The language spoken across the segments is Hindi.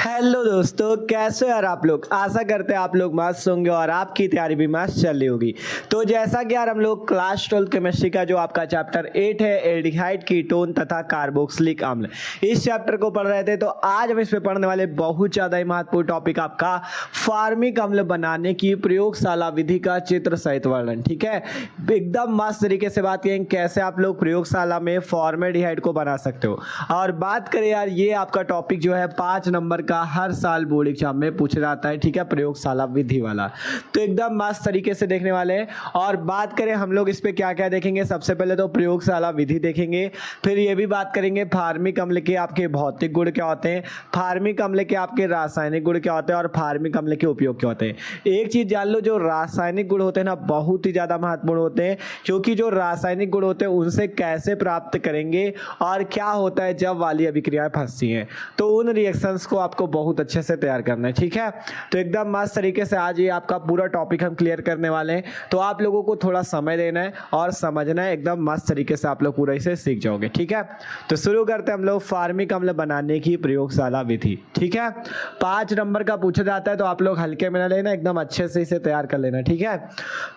हेलो दोस्तों, कैसे हो यार आप लोग। आशा करते हैं आप लोग मस्त होंगे और आपकी तैयारी भी मस्त चल रही होगी। तो जैसा कि यार हम लोग क्लास 12 केमिस्ट्री का जो आपका चैप्टर 8 है एल्डिहाइड कीटोन तथा कार्बोक्सिलिक अम्ल, इस चैप्टर को पढ़ रहे थे। तो आज हम इसमें पढ़ने वाले बहुत ज़्यादा ही महत्वपूर्ण टॉपिक आपका फार्मिक अम्ल बनाने की प्रयोगशाला विधि का चित्र सहित वर्णन। ठीक है, एकदम मस्त तरीके से बात करेंगे कैसे आप लोग प्रयोगशाला में फॉर्मेल्डिहाइड को बना सकते हो। और बात करें यार, ये आपका टॉपिक जो है 5 नंबर का हर साल बोर्ड एग्जाम में पूछा जाता है। ठीक है, प्रयोगशाला विधि वाला। तो एकदम मस्त तरीके से देखने वाले हैं। और बात करें हम लोग इस पे क्या क्या देखेंगे, सबसे पहले तो प्रयोगशाला विधि देखेंगे, फिर ये भी बात करेंगे फार्मिक अम्ल के आपके भौतिक गुण क्या होते हैं, फार्मिक अम्ल के आपके रासायनिक गुण क्या होते हैं और फार्मिक अम्ल के उपयोग क्या होते हैं। एक चीज जान लो, जो रासायनिक गुण होते हैं ना, बहुत ही ज्यादा महत्वपूर्ण होते हैं, क्योंकि जो रासायनिक गुण होते हैं उनसे कैसे प्राप्त करेंगे और क्या होता है जब वाली अभिक्रियाएं फंसती हैं, तो उन रिएक्शंस को आपको बहुत अच्छे से तैयार करना है। ठीक है, तो एकदम मस्त तरीके से आज ये आपका पूरा टॉपिक हम क्लियर करने वाले हैं। तो आप लोगों को थोड़ा समय देना है और समझना है, एकदम मस्त तरीके से आप लोग पूरा इसे सीख जाओगे। ठीक है, तो शुरू करते हैं हम लोग फार्मिक अम्ल बनाने की प्रयोगशाला विधि। ठीक है, 5 नंबर का पूछा जाता है, तो आप लोग हल्के में ना लेना, एकदम अच्छे से इसे तैयार कर लेना। ठीक है,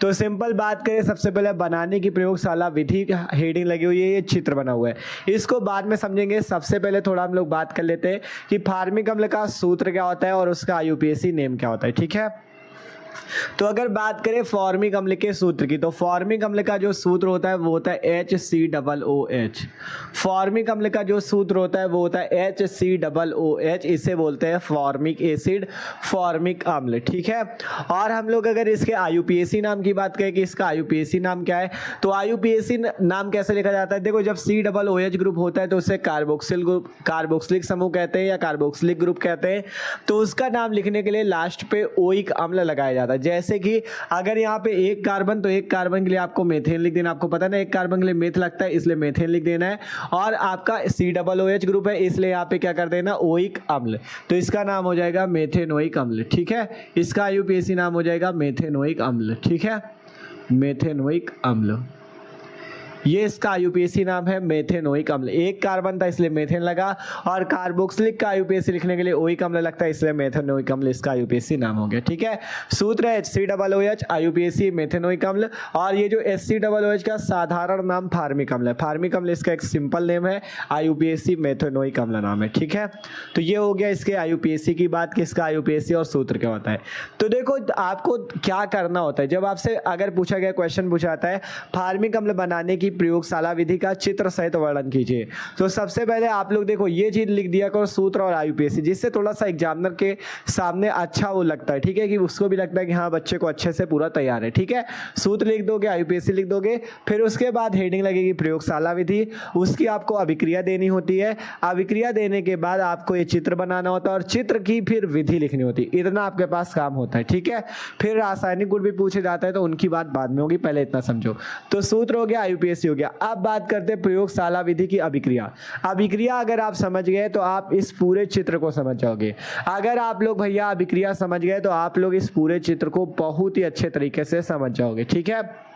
तो सिंपल बात करें, सबसे पहले बनाने की प्रयोगशाला विधि हेडिंग लगी हुई है, ये चित्र बना हुआ है, इसको बाद में समझेंगे। सबसे पहले थोड़ा हम लोग बात कर लेते हैं कि फार्मिक अम्ल का सूत्र क्या होता है और उसका आईयूपीएसी नेम क्या होता है। ठीक है, तो अगर बात करें फॉर्मिक अम्ल के सूत्र की, तो फॉर्मिक अम्ल का जो सूत्र होता है वो होता है HCOOH। फॉर्मिक अम्ल का जो सूत्र होता है वो होता है HCOOH, इसे बोलते हैं फॉर्मिक एसिड, फॉर्मिक अम्ल। ठीक है, और हम लोग अगर इसके आईयूपीएसी नाम की बात करें कि इसका आईयूपीएसी नाम क्या है, तो आईयूपीएसी नाम कैसे लिखा जाता है। देखो, जब COOH ग्रुप होता है तो उसे कार्बोक्सिल ग्रुप, कार्बोक्सिलिक समूह कहते हैं या कार्बोक्सिलिक ग्रुप कहते हैं। तो उसका नाम लिखने के लिए लास्ट पे ओइक अम्ल लगाया जाता है। जैसे कि अगर यहाँ पे एक कार्बन, तो एक कार्बन के लिए आपको मेथेन लिख देना। आपको पता है ना, एक कार्बन के लिए मेथ लगता है, इसलिए मेथेन लिख देना है। और आपका COOH ग्रुप है, इसलिए यहाँ पे क्या कर देना, ओइक अम्ल, तो इसका नाम हो जाएगा मेथेनोइक अम्ल। ठीक है, इसका आईयूपीएसी नाम हो जाएगा मेथेनोइक अम्ल। ठीक है, मेथेनोइक अम्ल, ये इसका आईयूपीएसी नाम है मेथेनोइक अम्ल। एक कार्बन था इसलिए मेथेन लगा, और कार्बोक्सिलिक का आईयूपीएसी लिखने के लिए ओइक अम्ल लगता है, इसलिए मेथेनोइक अम्ल इसका आईयूपीएसी नाम हो गया। ठीक है, सूत्र है HCOOH, आईयूपीएसी मेथेनोइक अम्ल, और ये जो HCOOH का साधारण नाम फार्मिक अम्ल है। फार्मिक अम्ल इसका एक सिंपल नेम है, आईयूपीएसी मेथेनोइक अम्ल नाम है। ठीक है, तो ये हो गया इसके आईयूपीएसी की बात, किसका आईयूपीएसी और सूत्र क्या होता है। तो देखो, आपको क्या करना होता है जब आपसे अगर पूछा गया, क्वेश्चन पूछा जाता है फार्मिक अम्ल बनाने की प्रयोगशाला विधि का चित्र सहित वर्णन कीजिए, तो सबसे पहले आप लोग देखो ये चीज लिख दिया करो, सूत्र और आईयूपीएसी, जिससे थोड़ा सा एग्जामिनर के सामने अच्छा वो लगता है। ठीक है, कि उसको भी लगता है कि हाँ, बच्चे को अच्छे से पूरा तैयार है। ठीक है, सूत्र लिख दोगे, आईयूपीएसी लिख दोगे, फिर उसके बाद हेडिंग लगेगी प्रयोगशाला विधि, उसकी आपको अभिक्रिया देनी होती है। अभिक्रिया देने के बाद आपको ये चित्र बनाना होता है और चित्र की फिर विधि लिखनी होती है। इतना आपके पास काम होता है। ठीक है, फिर रासायनिक गुण भी पूछे जाता है, तो उनकी बात बाद में होगी, पहले इतना समझो। तो सूत्र हो गया, आईयूपीएसी हो गया। अब बात करते हैं प्रयोगशाला विधि की अभिक्रिया। अभिक्रिया अगर आप समझ गए तो आप इस पूरे चित्र को समझ जाओगे। अगर आप लोग भैया अभिक्रिया समझ गए तो आप लोग इस पूरे चित्र को बहुत ही अच्छे तरीके से समझ जाओगे। ठीक है,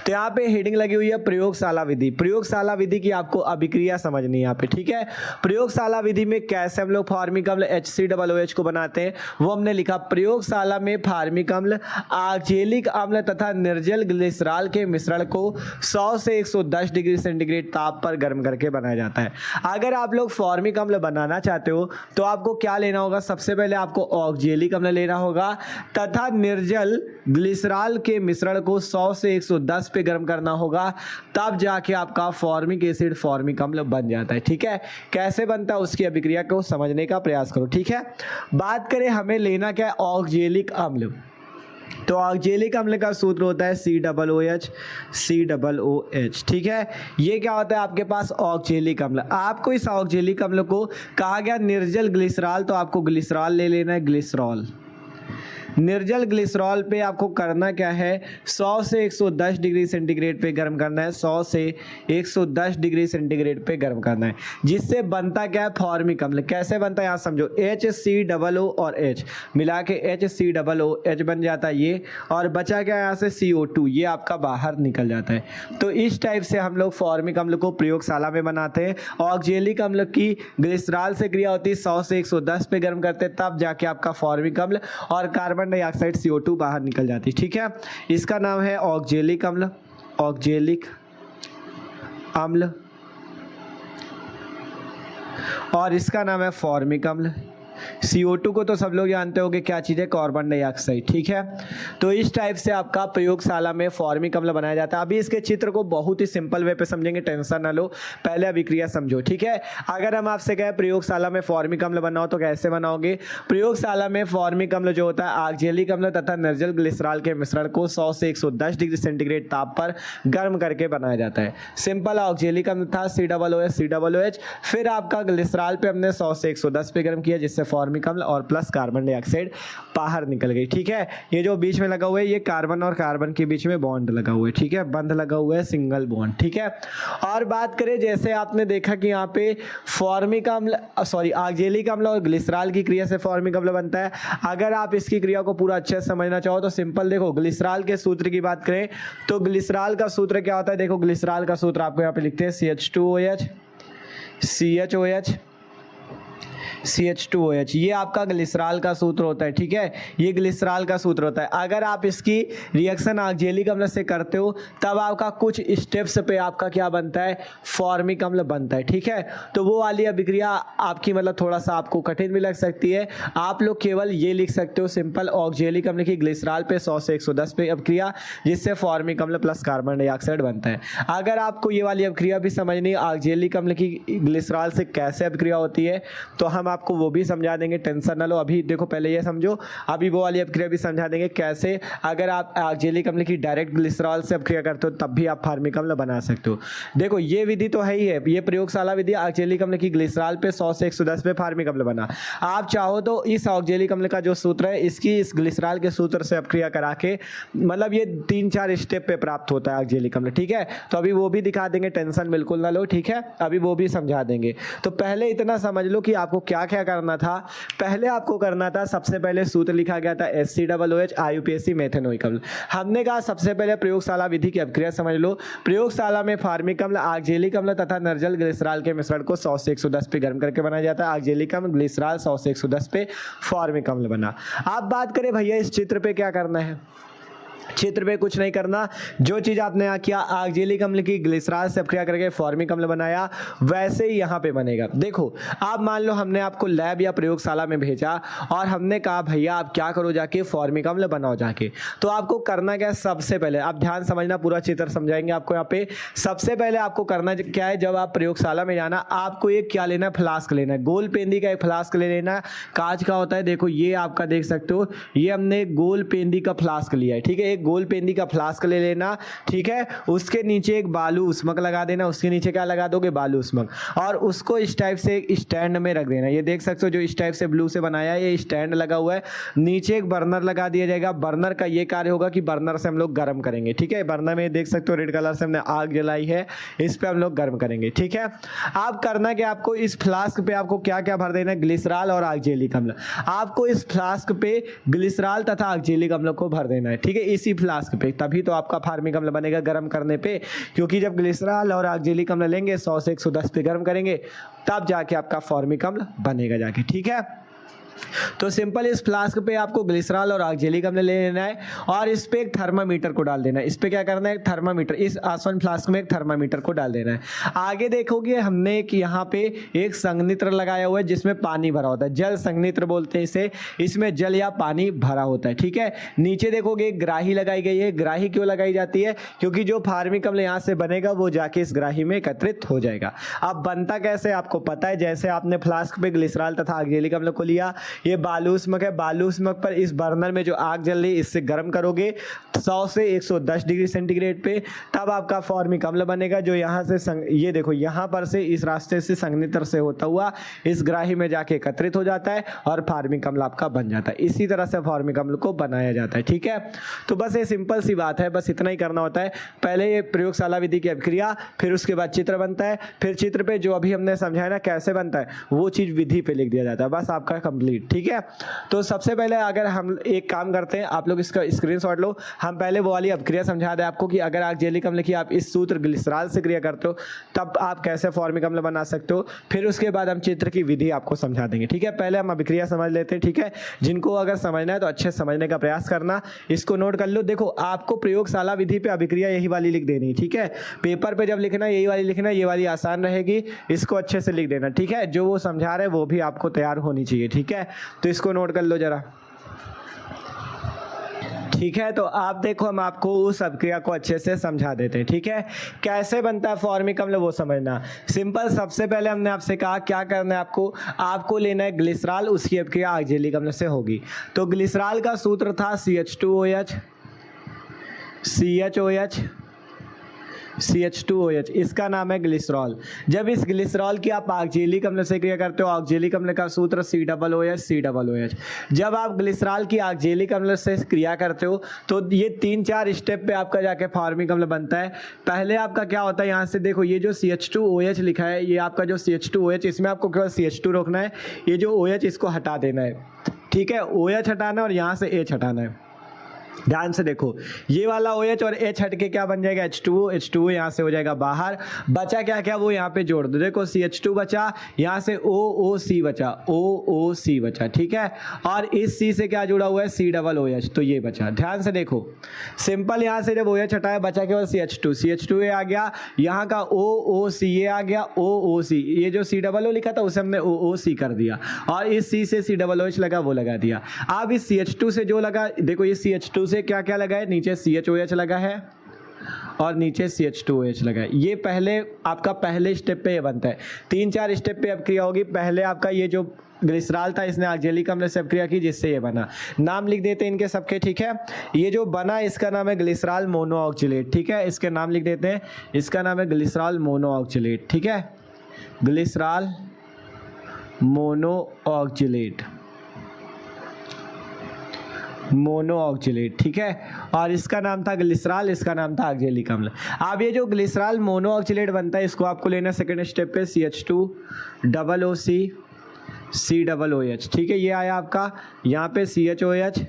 तो यहाँ पे हेडिंग लगी हुई है प्रयोगशाला विधि। प्रयोगशाला विधि की आपको अभिक्रिया समझनी है यहाँ पे। ठीक है, प्रयोगशाला विधि में कैसे हम लोग फार्मिक अम्ल HCOOH को बनाते हैं वो हमने लिखा। प्रयोगशाला में फार्मिक अम्ल, ऑक्जेलिक अम्ल तथा निर्जल ग्लिसरॉल के मिश्रण को 100 से 110 डिग्री सेंटीग्रेड ताप पर गर्म करके बनाया जाता है। अगर आप लोग फार्मिक अम्ल बनाना चाहते हो तो आपको क्या लेना होगा, सबसे पहले आपको ऑक्जेलिक अम्ल लेना होगा तथा निर्जल ग्लिसरॉल के मिश्रण को 100 से 110 पे गर्म करना होगा, तब जाके आपका फॉर्मिक एसिड, फॉर्मिक अम्ल बन जाता है। ठीक है, कैसे बनता है उसकी अभिक्रिया को समझने का प्रयास करो। ठीक है, बात करें हमें लेना क्या है, ऑक्जेलिक अम्ल। तो ऑक्जेलिक अम्ल का सूत्र होता है COOH। ठीक है, ये क्या होता है आपके पास, ऑक्जेलिक अम्ल। आपको इस ऑक्जेलिक अम्ल को कहा गया निर्जल ग्लिसरॉल, तो आपको ग्लिसरॉल ले लेना है, ग्लिसरॉल। निर्जल ग्लिसरॉल पे आपको करना क्या है, 100 से 110 डिग्री सेंटीग्रेड पे गर्म करना है, 100 से 110 डिग्री सेंटीग्रेड पे गर्म करना है, जिससे बनता क्या है, फॉर्मिक अम्ल। कैसे बनता है यहाँ समझो, HCOO और H मिला के HCOO H बन जाता है ये, और बचा क्या यहाँ से CO2, ये आपका बाहर निकल जाता है। तो इस टाइप से हम लोग फॉर्मिक अम्ल को प्रयोगशाला में बनाते हैं। ऑक्जेलिक अम्ल की ग्लिसरॉल से क्रिया होती है, 100 से 110 पे गर्म करते हैं, तब जाके आपका फॉर्मिक अम्ल और कार्बन डाइऑक्साइड CO2 बाहर निकल जाती है। ठीक है, इसका नाम है ऑक्जेलिक अम्ल, ऑक्जेलिक अम्ल, और इसका नाम है फॉर्मिक अम्ल। CO2 को तो सब लोग जानते होंगे क्या चीज़ है, कार्बन डाइऑक्साइड। ठीक है, तो इस टाइप से आपका प्रयोगशाला में फॉर्मिक अम्ल बनाया जाता है। अभी इसके चित्र को बहुत ही सिंपल वे पे समझेंगे, टेंशन ना लो, पहले अभिक्रिया समझो। ठीक है, अगर हम आपसे कहें प्रयोगशाला में फॉर्मिक अम्ल बनाओ तो कैसे बनाओगे। प्रयोगशाला में फॉर्मिक अम्ल जो होता है ऑक्जेलिक अम्ल तथा निर्जल ग्लिसरॉल के मिश्रण को 100 से 110 डिग्री सेंटीग्रेड ताप पर गर्म करके बनाया जाता है। सिंपल ऑक्जेलिक अम्ल था COOH, फिर आपका ग्लिसरॉल पे हमने 100 से 110 पे गर्म किया, जिससे फॉर्मिक अम्ल और प्लस कार्बन डाइऑक्साइड बाहर निकल गई। ठीक है, ये जो बीच में लगा हुआ है ये कार्बन और कार्बन के बीच में बॉन्ड लगा हुआ है। ठीक है, बंध लगा हुआ है, सिंगल बॉन्ड। ठीक है, और बात करें जैसे आपने देखा कि यहाँ पे फॉर्मिक अम्ल ऑक्जेलिक अम्ल और ग्लिसरॉल की क्रिया से फॉर्मिक अम्ल बनता है। अगर आप इसकी क्रिया को पूरा अच्छे से समझना चाहो तो सिंपल देखो, ग्लिसरॉल के सूत्र की बात करें तो ग्लिसरॉल का सूत्र क्या होता है, देखो ग्लिसरॉल का सूत्र आपको यहाँ पे लिखते हैं CH2OH, ये आपका ग्लिसरॉल का सूत्र होता है। ठीक है, ये ग्लिसरॉल का सूत्र होता है। अगर आप इसकी रिएक्शन ऑक्जेलिक अम्ल से करते हो तब आपका कुछ स्टेप्स पे आपका क्या बनता है, फॉर्मिक अम्ल बनता है। ठीक है, तो वो वाली अभिक्रिया आपकी मतलब थोड़ा सा आपको कठिन भी लग सकती है। आप लोग केवल ये लिख सकते हो सिंपल ऑक्जेलिक अम्ल की ग्लिसरॉल पे 100 से 110 पे अभिक्रिया, जिससे फॉर्मिक अम्ल प्लस कार्बन डाइऑक्साइड बनता है। अगर आपको ये वाली अभिक्रिया भी समझनी है ऑक्जेलिक अम्ल की ग्लिसरॉल से कैसे अभिक्रिया होती है तो हम आपको वो भी समझा देंगे, टेंशन ना लो। अभी देखो पहले ये समझो, अभी वो वाली अभिक्रिया भी समझा देंगे कैसे अगर आप ऑक्जेलिक अम्ल की डायरेक्ट ग्लिसरॉल से अभिक्रिया करते हो तब भी आप फॉर्मिक अम्ल बना सकते हो। देखो ये विधि तो है ही है, ये प्रयोगशाला विधि ऑक्जेलिक अम्ल की ग्लिसरॉल पे 100 से 110 पे फॉर्मिक अम्ल बना। आप चाहो तो इस ऑक्जेलिक अम्ल का जो सूत्र है इसकी इस ग्लिसरॉल के सूत्र से अभिक्रिया करा के मतलब ये 3-4 स्टेप पे प्राप्त होता है ऑक्जेलिक अम्ल। ठीक है, तो अभी वो भी दिखा देंगे, टेंशन बिल्कुल ना लो। ठीक है, अभी वो भी समझा देंगे। तो पहले इतना समझ लो कि आपको क्या क्या करना था। पहले आपको करना था, सबसे पहले सूत्र लिखा गया था HCOOH IUPAC मेथेनोइक अम्ल। हमने कहा सबसे पहले प्रयोगशाला विधि की अभिक्रिया समझ लो। प्रयोगशाला में फॉर्मिक अम्ल ऑक्जेलिक अम्ल तथा निर्जल ग्लिसरॉल के मिश्रण को 100 से 110 पे गर्म करके बनाया जाता है। ऑक्जेलिक अम्ल ग्लिसरॉल 100 से 110 पे फॉर्मिक अम्ल बना। अब बात करें भैया इस चित्र पे क्या करना है, चित्र पे कुछ नहीं करना। जो चीज आपने यहाँ किया ऑक्जेलिक अम्ल की ग्लिसरॉल से अभिक्रिया करके फॉर्मिक अम्ल बनाया, वैसे ही यहाँ पे बनेगा। देखो आप मान लो हमने आपको लैब या प्रयोगशाला में भेजा और हमने कहा भैया आप क्या करो जाके फॉर्मिक अम्ल बनाओ जाके, तो आपको करना क्या है, सबसे पहले आप ध्यान समझना, पूरा चित्र समझाएंगे आपको यहाँ पे। सबसे पहले आपको करना क्या है, जब आप प्रयोगशाला में जाना आपको एक क्या लेना है, फ्लास्क लेना है। गोल पेंदी का एक फ्लास्क ले लेना है, कांच का होता है। देखो ये आपका देख सकते हो, ये हमने गोल पेंदी का फ्लास्क लिया है। ठीक है, गोल पेंदी का फ्लास्क ले लेना। ठीक है, उसके नीचे एक बालू उस्मक लगा देना, उसके नीचे क्या लगा दोगे, बालू उस्मक, और उसको इस टाइप से एक स्टैंड में रख देना। ये देख सकते हो जो इस टाइप से ब्लू से बनाया है, ये स्टैंड लगा हुआ है, नीचे एक बर्नर लगा दिया जाएगा। बर्नर का ये कार्य होगा कि बर्नर से हम लोग गर्म करेंगे। ठीक है, बर्नर में देख सकते हो रेड कलर से हमने आग जलाई है, इस पे हम लोग गर्म करेंगे। ठीक है, आप करना क्या, आपको इस फ्लास्क पे आपको क्या क्या भर देना है, ग्लिसरॉल और ऑक्जेलिक अम्ल। आपको इस फ्लास्क पे ग्लिसरॉल तथा ऑक्जेलिक अम्ल को भर देना है। ठीक है, इसी फ्लास्क पे, तभी तो आपका फॉर्मिक अम्ल बनेगा गर्म करने पे, क्योंकि जब ग्लिसरॉल और ऑक्जेलिक अम्ल लेंगे 100 से 110 पे गर्म करेंगे तब जाके आपका फॉर्मिक अम्ल बनेगा जाके। ठीक है, तो सिंपल इस फ्लास्क पे आपको ग्लिसरॉल और ऑक्जेलिक अम्ल ले लेना है और इस पे एक थर्मामीटर को डाल देना है। इस पे क्या करना है, थर्मामीटर, इस आसवन फ्लास्क में एक थर्मामीटर को डाल देना है। आगे देखोगे हमने एक यहाँ पे एक संघनित्र लगाया हुआ है जिसमें पानी भरा होता है, जल संघनित्र बोलते हैं इसे, इसमें जल या पानी भरा होता है। ठीक है, नीचे देखोगे एक ग्राही लगाई गई है। ग्राही क्यों लगाई जाती है, क्योंकि जो फॉर्मिक अम्ल यहाँ से बनेगा वो जाके इस ग्राही में एकत्रित हो जाएगा। अब बनता कैसे आपको पता है, जैसे आपने फ्लास्क पे ग्लिसरॉल तथा ऑक्जेलिक अम्ल को लिया, ये बालूष्मक है। बालूष्मक पर इस बर्नर में जो आग जल रही है इससे गर्म करोगे 100 से 110 डिग्री सेंटीग्रेड पे, तब आपका फॉर्मिक अम्ल बनेगा, जो यहाँ से ये देखो यहाँ पर से इस रास्ते से संघनित्र से होता हुआ इस ग्राही में जाके एकत्रित हो जाता है और फॉर्मिक अम्ल आपका बन जाता है। इसी तरह से फॉर्मिक अम्ल को बनाया जाता है। ठीक है, तो बस ये सिंपल सी बात है, बस इतना ही करना होता है। पहले ये प्रयोगशाला विधि की अभिक्रिया, फिर उसके बाद चित्र बनता है, फिर चित्र पे जो अभी हमने समझाया ना कैसे बनता है वो चीज़ विधि पे लिख दिया जाता है, बस आपका कंप्लीट। ठीक है, तो सबसे पहले अगर हम एक काम करते हैं, आप लोग इसका स्क्रीनशॉट लो। हम पहले वो वाली अभिक्रिया समझा दें आपको कि अगर ऑक्जेलिक अम्ल की आप इस सूत्र ग्लिसरॉल से क्रिया करते हो तब आप कैसे फॉर्मिक अम्ल बना सकते हो, फिर उसके बाद हम चित्र की विधि आपको समझा देंगे। ठीक है, पहले हम अभिक्रिया समझ लेते हैं। ठीक है, जिनको अगर समझना है तो अच्छे समझने का प्रयास करना, इसको नोट कर लो। देखो आपको प्रयोगशाला विधि पे अभिक्रिया यही वाली लिख देनी। ठीक है, पेपर पे जब लिखना यही वाली लिखना, ये वाली आसान रहेगी, इसको अच्छे से लिख देना। ठीक है, जो वो समझा रहे हैं वो भी आपको तैयार होनी चाहिए। ठीक है, तो इसको नोट कर लो जरा। ठीक है, तो आप देखो हम आपको उस अभिक्रिया को अच्छे से समझा देते हैं। ठीक है, कैसे बनता है फॉर्मिक अम्ल वो समझना सिंपल। सबसे पहले हमने आपसे कहा क्या करना है, आपको लेना है ग्लिसरॉल, उसकी अभिक्रिया ऑक्जेलिक अम्ल से होगी। तो ग्लिसरॉल का सूत्र था CH2OH CHOH CH2OH, इसका नाम है ग्लिसरॉल। जब इस ग्लिसरॉल की आप ऑक्जेलिक अम्ल से क्रिया करते हो, ऑक्जेलिक अम्ल का सूत्र COOH। जब आप ग्लिसरॉल की ऑक्जेलिक अम्ल से क्रिया करते हो तो ये 3-4 स्टेप पे आपका जाके फॉर्मिक अम्ल बनता है। पहले आपका क्या होता है, यहाँ से देखो ये जो CH2OH लिखा है, ये आपका जो CH2OH, इसमें आपको केवल CH2 रोकना है, ये जो OH इसको हटा देना है। ठीक है, OH हटाना है और यहाँ से H हटाना है। ध्यान से देखो, ये वाला OH और H हट के क्या बन जाएगा, H2O यहाँ से हो जाएगा बाहर। बचा क्या क्या वो यहाँ पे जोड़ दो, देखो CH2 बचा, यहाँ से OOC बचा, OOC बचा। ठीक है, और इस C से क्या जुड़ा हुआ है, COOH, तो ये बचा। ध्यान से देखो सिंपल, यहाँ से जब OH हटाया बचा केवल CH2 ये आ गया, यहाँ का OOC ये आ गया, OOC, ये जो COO लिखा था उसे हमने OOC कर दिया, और इस C से COOH लगा वो लगा दिया। अब इस CH2 से जो लगा, देखो ये CH2 से क्या क्या लगा है, नीचे CHOH लगा है और नीचे CH2OH लगा है। ये पहले आपका पहले स्टेप पे ये बनता है। 3-4 स्टेप पे अभिक्रिया होगी। पहले आपका ये जो ग्लिसरॉल था इसने ऑक्जेलिक अम्ल से अभिक्रिया की जिससे ये बना, नाम लिख देते हैं इनके सबके। ठीक है, ये जो बना इसका नाम है ग्लिसरॉल मोनोऑक्जिलेट। ठीक है, इसके नाम लिख देते हैं, इसका नाम है ग्लिसरॉल मोनोऑक्जिलेट। ठीक है, ग्लिसरॉल मोनोऑक्जिलेट, ठीक है, और इसका नाम था ग्लिसरॉल, इसका नाम था ऑक्जेलिक अम्ल। अब ये जो ग्लिसरॉल मोनोऑक्जिलेट बनता है इसको आपको लेना सेकंड स्टेप पे CH2OOC COOH। ठीक है, ये आया आपका, यहाँ पे CHOH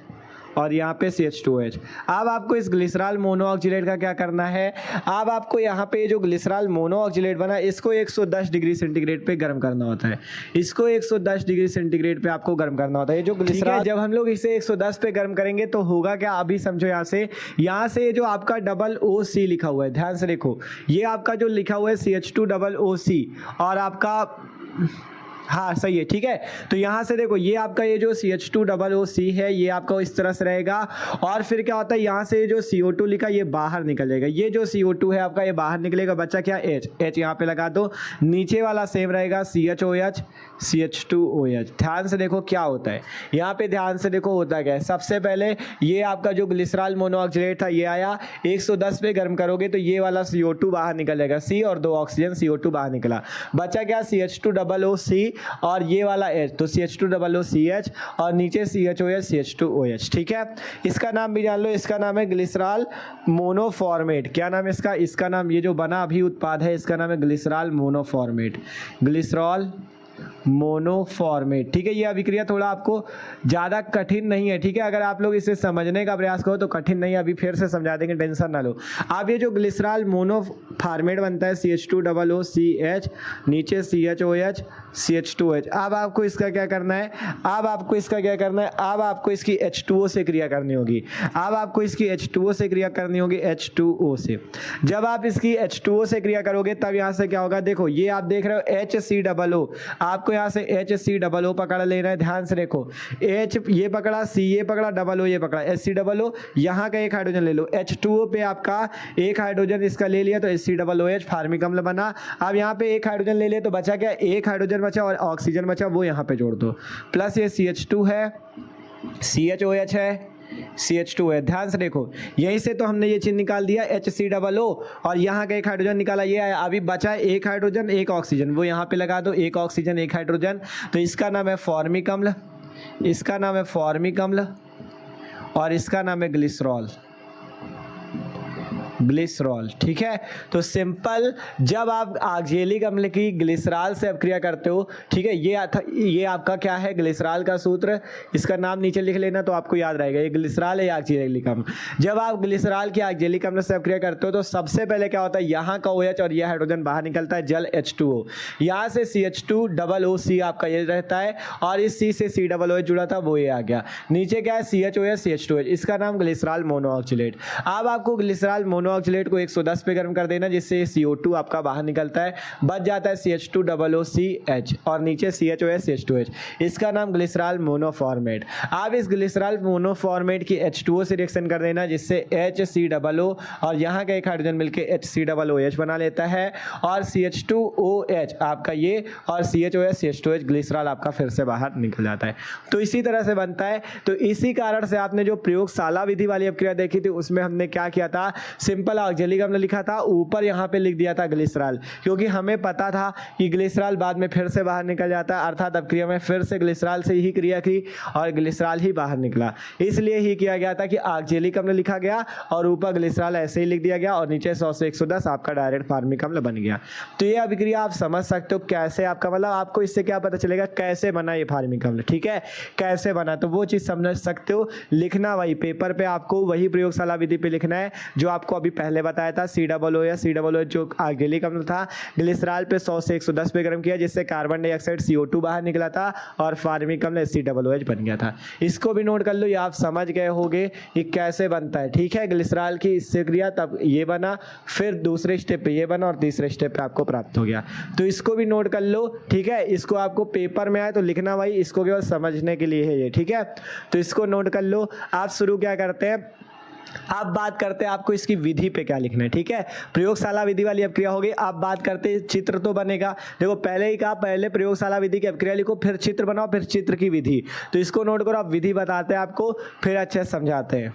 और यहाँ पे CH2OH। अब आपको इस ग्लिसरॉल मोनोऑक्जिलेट का क्या करना है, अब आपको यहाँ पे जो ग्लिसरॉल मोनोऑक्जिलेट बना इसको 110 डिग्री सेंटीग्रेड पे गर्म करना होता है। इसको 110 डिग्री सेंटीग्रेड पे आपको गर्म करना होता है। ये जो ग्लिसरॉल, जब हम लोग इसे 110 पे गर्म करेंगे तो होगा क्या, अभी समझो। यहाँ से जो आपका OOC लिखा हुआ है, ध्यान से देखो, ये आपका जो लिखा हुआ है CH2OOC और आपका, हाँ सही है। ठीक है, तो यहाँ से देखो ये आपका ये जो CH2OOC है ये आपका इस तरह से रहेगा, और फिर क्या होता है यहाँ से जो CO2 लिखा ये बाहर निकल जाएगा। ये जो CO2 है आपका ये बाहर निकलेगा, बच्चा क्या H यहाँ पे लगा दो, नीचे वाला सेम रहेगा CHOH CH2OH। ध्यान से देखो क्या होता है यहाँ पे, ध्यान से देखो होता क्या है। सबसे पहले ये आपका जो ग्लिसरॉल मोनोऑक्जिलेट था ये आया, 110 पे गर्म करोगे तो ये वाला CO2 बाहर निकल जाएगा, C और 2 ऑक्सीजन CO2 बाहर निकला, बचा क्या CH2OOC और ये वाला H, तो CH2OOCH और नीचे CHOH CH2OH। ठीक है, इसका नाम भी जान लो, इसका नाम है ग्लिसरॉल मोनोफॉर्मेट। क्या नाम है इसका, इसका नाम ये जो बना अभी उत्पाद है इसका नाम है ग्लिसरॉल मोनोफॉर्मेट, ग्लिसरॉल मोनोफॉर्मेट। ठीक है, ये अभिक्रिया थोड़ा आपको ज़्यादा कठिन नहीं है। ठीक है, अगर आप लोग इसे समझने का प्रयास करो तो कठिन नहीं है, अभी फिर से समझा देंगे, टेंशन ना लो। अब ये जो ग्लिसरॉल मोनोफॉर्मेट बनता है CH2OOCH नीचे CHOH CH2OH। अब आपको इसका क्या करना है, अब आपको इसकी H2O से क्रिया करनी होगी। अब आपको इसकी H2O से क्रिया करनी होगी, H2O से। जब आप इसकी H2O से क्रिया करोगे तब यहाँ से क्या होगा, देखो ये आप देख रहे हो HCOO, आपको यहाँ से HCOO पकड़ लेना है। ध्यान से देखो, H ये पकड़ा, C ये पकड़ा, डबल O ये पकड़ा, HCOO, यहाँ का एक हाइड्रोजन ले लो, H2O पे आपका एक हाइड्रोजन इसका ले लिया तो HCOOH फार्मिक अम्ल बना। अब यहाँ पे एक हाइड्रोजन ले लिया तो बचा क्या, एक हाइड्रोजन बचा और ऑक्सीजन बचा, वो यहाँ पे जोड़ दो, प्लस ये CH2 है, CHOH है, CH2 है। ध्यान से देखो, यहीं से तो हमने ये चीज निकाल दिया HCOO और यहाँ का एक हाइड्रोजन निकाला, ये आया। अभी बचा एक हाइड्रोजन एक ऑक्सीजन, वो यहाँ पे लगा दो, एक ऑक्सीजन एक हाइड्रोजन, तो इसका नाम है फॉर्मिक अम्ल, इसका नाम है फॉर्मिक अम्ल और इसका नाम है ग्लिसरॉल, ग्लिसरॉल। ठीक है, तो सिंपल, जब आप ऑक्जेलिक अम्ल की ग्लिसरॉल से अपक्रिया करते हो, ठीक है, ये आपका क्या है, ग्लिसरॉल का सूत्र, इसका नाम नीचे लिख लेना तो आपको याद रहेगा, ये ग्लिसरॉल है ऑक्जेलिक अम्ल। जब आप ग्लिसरॉल की ऑक्जेलिक अम्ल से अपक्रिया करते हो तो सबसे पहले क्या होता है, यहाँ का OH और ये हाइड्रोजन बाहर निकलता है, जल H2O, यहाँ से CH2OC आपका ये रहता है और इस C से COOH जुड़ा था, वो ये आ गया। नीचे क्या है, CHOH CH2H, इसका नाम ग्लिसरॉल मोनोऑक्सीलेट। अब आपको ग्लिसरॉल मोनोऑक्सीलेट को 110 पे गर्म कर देना, जिससे CO2 आपका बाहर निकलता है, बच जाता है CH2OOCH और नीचे CHOH CH2H, इसका नाम ग्लिसरॉल मोनोफॉर्मेट। अब इस ग्लिसरॉल मोनोफॉर्मेट की H2O से रिएक्शन कर देना, जिससे HCOO और यहाँ का एक हाइड्रोजन मिलकर HCOOH बना लेता है और CH2OH आपका ये और CHOH CH2H ग्लिसरॉल आपका फिर से बाहर निकल जाता है। तो इसी तरह से बनता है। तो इसी कारण से आपने जो प्रयोगशाला विधि वाली अपक्रिया देखी थी उसमें हमने क्या किया था, सिंपल ऑक्जेलिक अम्ल लिखा था, ऊपर यहाँ पे लिख दिया था ग्लिसरॉल, क्योंकि हमें पता था कि ग्लिसरॉल बाद में फिर से बाहर निकल जाता है, अर्थात अपक्रिया में फिर से ग्लिसरॉल से ही क्रिया की और ग्लिसरॉल ही बाहर निकला, इसलिए ही किया गया था कि ऑक्जेलिक अम्ल लिखा गया और ऊपर ग्लिसरॉल ऐसे ही लिख दिया गया और नीचे 100 से 110 आपका डायरेक्ट फार्मिक अम्ल बन गया। तो ये अभिक्रिया आप समझ सकते हो कैसे, आपका मतलब आपको इससे क्या पता चलेगा कैसे बना ये फार्मिक अम्ल। ठीक है, कैसे बना तो वो चीज़ समझ सकते हो, लिखना वही पेपर पे, आपको वही प्रयोगशाला विधि पे लिखना है जो आपको अभी पहले बताया था। COO जो ऑक्जेलिक अम्ल था, ग्लिसरॉल पे 100 से 110 पे गर्म किया, जिससे कार्बन डाइऑक्साइड CO2 बाहर निकला था और फार्मिक अम्ल HCOOH बन गया था। इसको भी नोट कर लो, ये आप समझ गए होंगे ये कैसे बनता है। ठीक है, ग्लिसरॉल की इससे क्रिया तब ये बना, फिर दूसरे स्टेप पे ये बना और तीसरे स्टेप पे आपको प्राप्त हो गया। तो इसको भी नोट कर लो। ठीक है, इसको आपको पेपर में आए तो लिखना भाई, इसको केवल समझने के लिए है ये। ठीक है, तो इसको नोट कर लो। आप शुरू क्या करते हैं, आप बात करते हैं आपको इसकी विधि पे क्या लिखना है। ठीक है, प्रयोगशाला विधि वाली अपक्रिया होगी। आप बात करते हैं चित्र तो बनेगा, देखो पहले ही कहा, पहले प्रयोगशाला विधि की अपक्रिया लिखो, फिर चित्र बनाओ, फिर चित्र की विधि। तो इसको नोट करो, आप विधि बताते हैं आपको, फिर अच्छे से समझाते हैं।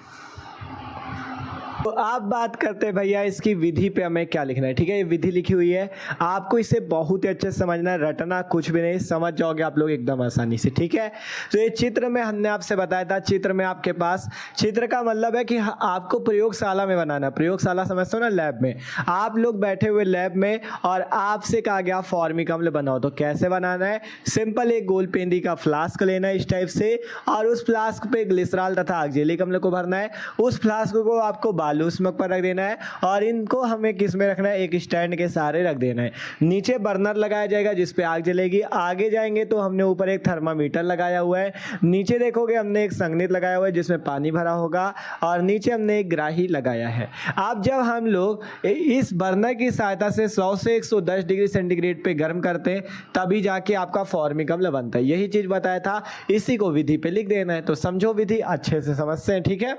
तो आप बात करते हैं भैया इसकी विधि पे हमें क्या लिखना है। ठीक है, ये विधि लिखी हुई है, आपको इसे बहुत ही अच्छे से समझना है, रटना कुछ भी नहीं, समझ जाओगे आप लोग एकदम आसानी से। ठीक है, तो ये चित्र में हमने आपसे बताया था, चित्र में आपके पास, चित्र का मतलब है कि आपको प्रयोगशाला में बनाना है। प्रयोगशाला समझते हो ना, लैब में आप लोग बैठे हुए लैब में और आपसे कहा गया फार्मिक अम्ल बनाओ, तो कैसे बनाना है, सिंपल एक गोल पेंदी का फ्लास्क लेना है इस टाइप से और उस फ्लास्क पे ग्लिसरॉल तथा ऑक्जेलिक अम्ल को भरना है। उस फ्लास्क को आपको बालूस्मक पर रख देना है और इनको हमें किस में रखना है, एक स्टैंड के सहारे रख देना है। नीचे बर्नर लगाया जाएगा जिस पे आग जलेगी। आगे जाएंगे तो हमने ऊपर एक थर्मामीटर लगाया हुआ है, नीचे देखोगे हमने एक संघनित लगाया हुआ है जिसमें पानी भरा होगा और नीचे हमने एक ग्राही लगाया है। अब जब हम लोग इस बर्नर की सहायता से 100 से 110 डिग्री सेंटीग्रेड पे गर्म करते हैं तभी जाके आपका फार्मिक अम्ल बनता है। यही चीज बताया था, इसी को विधि पे लिख देना है। तो समझो विधि, अच्छे से समझते हैं। ठीक है,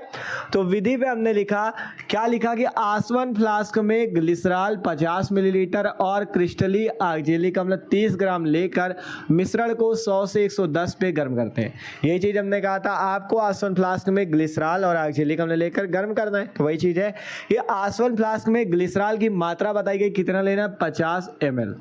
तो विधि पे हमने लिखा, क्या लिखा कि आसवन फ्लास्क में ग्लिसरॉल 50 मिलीलीटर और क्रिस्टली ऑक्जेलिक अम्ल 30 ग्राम लेकर मिश्रण को 100 से 110 पे गर्म करते हैं। यही चीज हमने कहा था, आपको आसवन फ्लास्क में ग्लिसरॉल और ऑक्जेलिक अम्ल लेकर गर्म करना है। तो वही चीज है, ये आसवन फ्लास्क में ग्लिसरॉल की मात्रा बताई गई, कितना लेना है, 50 ml।